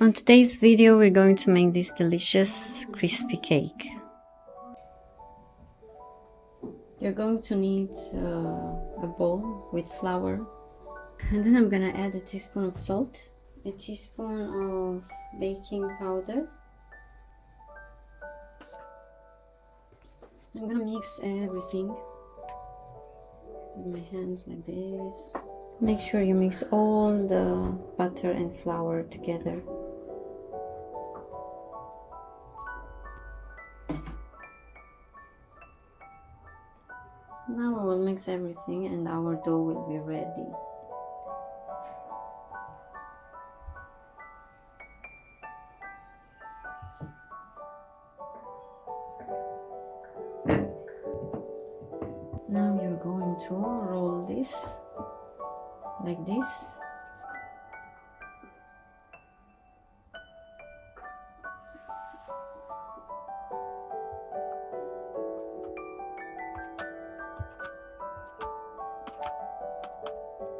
On today's video, we're going to make this delicious crispy cake. You're going to need a bowl with flour, and then I'm gonna add a teaspoon of salt, a teaspoon of baking powder. I'm gonna mix everything with my hands like this. Make sure you mix all the butter and flour together. Now I will mix everything and our dough will be ready. Now you're going to roll this like this.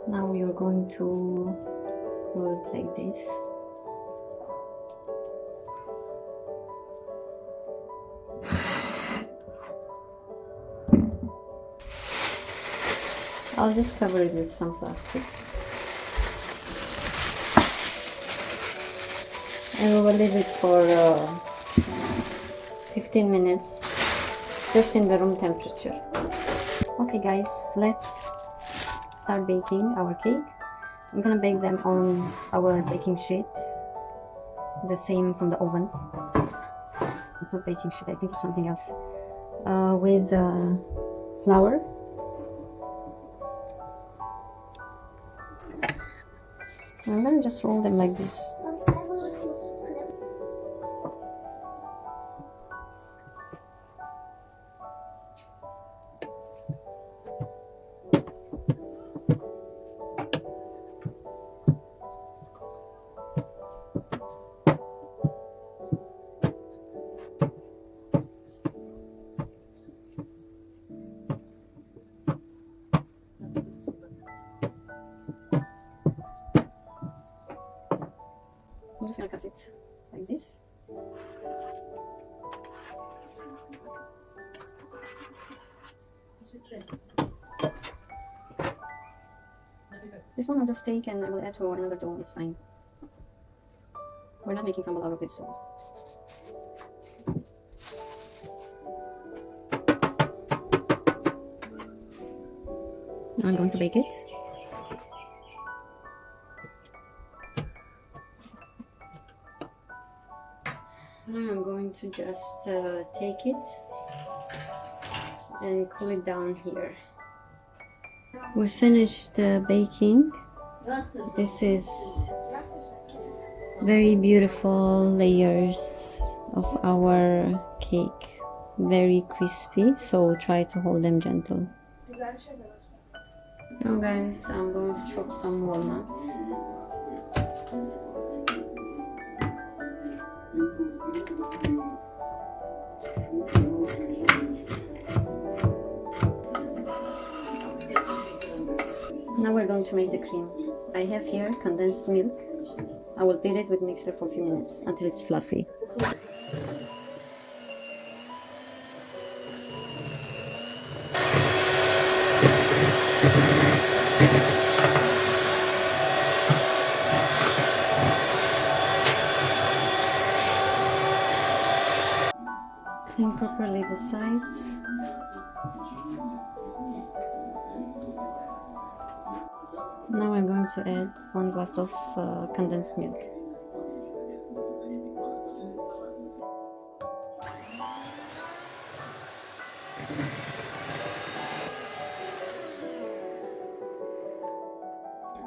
Now you're going to roll it like this. I'll just cover it with some plastic. And we will leave it for 15 minutes, just in the room temperature. Okay guys, let's start baking our cake. I'm gonna bake them on our baking sheet, the same from the oven. It's not baking sheet, I think it's something else. With flour. I'm gonna just roll them like this. I'm just gonna cut it like this. This one I'll just take and I will add to another dough, it's fine. We're not making crumble out of this, so. Now I'm going to bake it. Now I'm going to just take it and cool it down here. We finished baking. This is very beautiful layers of our cake. Very crispy, so try to hold them gentle. Now guys, I'm going to chop some walnuts. Now we're going to make the cream. I have here condensed milk. I will beat it with mixer for a few minutes until it's fluffy. Clean properly the sides. Now I'm going to add 1 glass of condensed milk.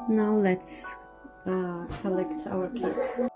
Now let's collect our cake.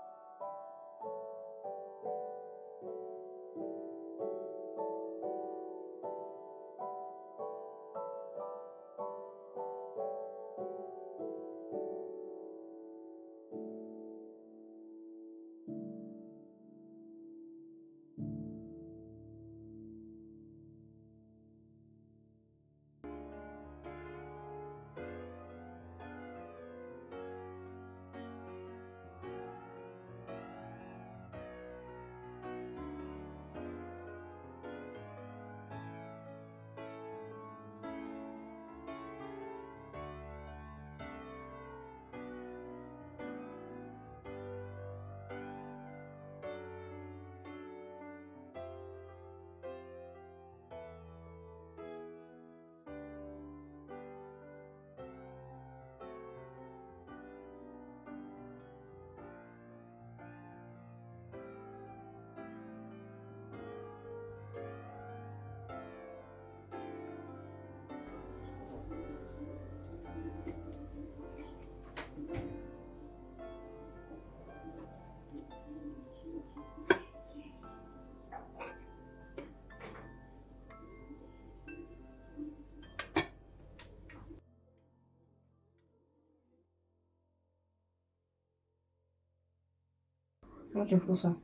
Очень вкусно.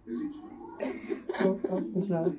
Źle.